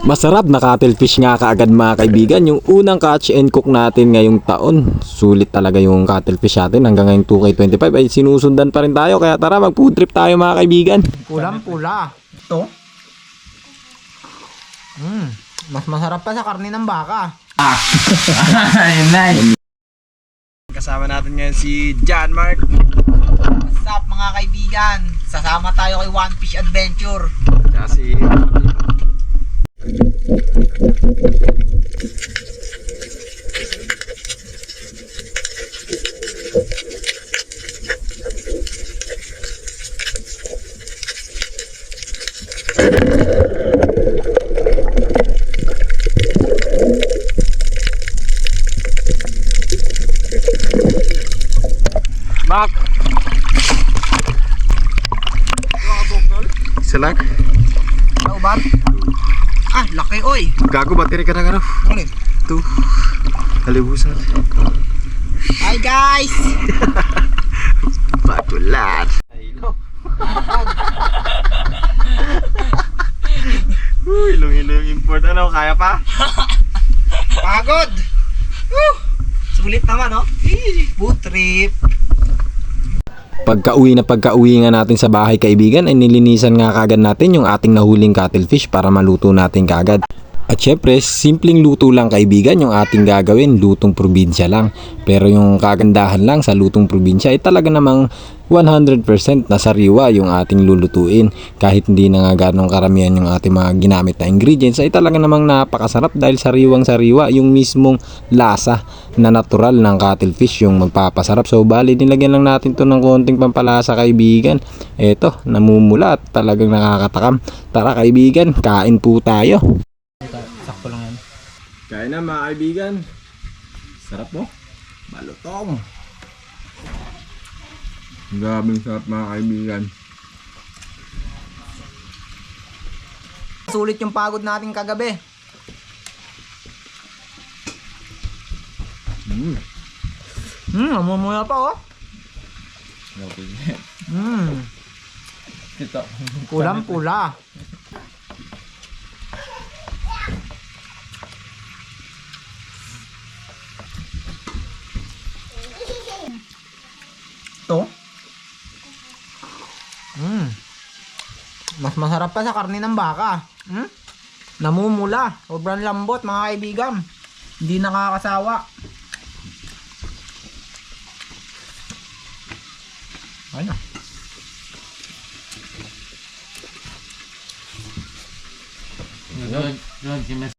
Masarap na cuttlefish nga kaagad mga kaibigan. Yung unang catch and cook natin ngayong taon. Sulit talaga yung cuttlefish natin. Hanggang ngayong 2K25 ay sinusundan pa rin tayo. Kaya tara mag food trip tayo mga kaibigan. Pulang pula. Ito. Mas masarap pa sa karne ng baka. Ayun na. Kasama natin ngayon si John Mark. What's up mga kaibigan? Sasama tayo kay One Fish Adventure. Kasi Mark. Salak. Ubat? Ah, laki oy. Gago battery ka na gano. Ulit. Ito. Halibusan. Hi guys! Bagulat. Aylo. Ilong-ilo yung import. Ano, kaya pa? Pagod! Woo! Sulit naman no? Food trip. Pagka-uwi nga natin sa bahay kaibigan ay nilinisan nga kagad natin yung ating nahuling cuttlefish para maluto natin kagad. At syempre, simpleng luto lang kaibigan yung ating gagawin, lutong probinsya lang. Pero yung kagandahan lang sa lutong probinsya ay talaga namang 100% na sariwa yung ating lulutuin. Kahit hindi na nga ganong karamihan yung ating mga ginamit na ingredients ay talaga namang napakasarap dahil sariwang sariwa yung mismong lasa na natural ng cuttlefish yung magpapasarap. So bali nilagyan lang natin to ng konting pampalasa kaibigan. Eto, namumula at talagang nakakatakam. Tara kaibigan, kain po tayo. Sakto lang yan. Kain na mga kaibigan. Sarap mo. Balutong. Grabing sarap mga kaibigan. Sulit yung pagod natin kagabi. Namumula pa oh. Ito. Pulang pula. Ito. Mas masarap pa sa karne ng baka. Namumula. Sobrang lambot mga kaibigan. Hindi nakakasawa. Ano? Doon,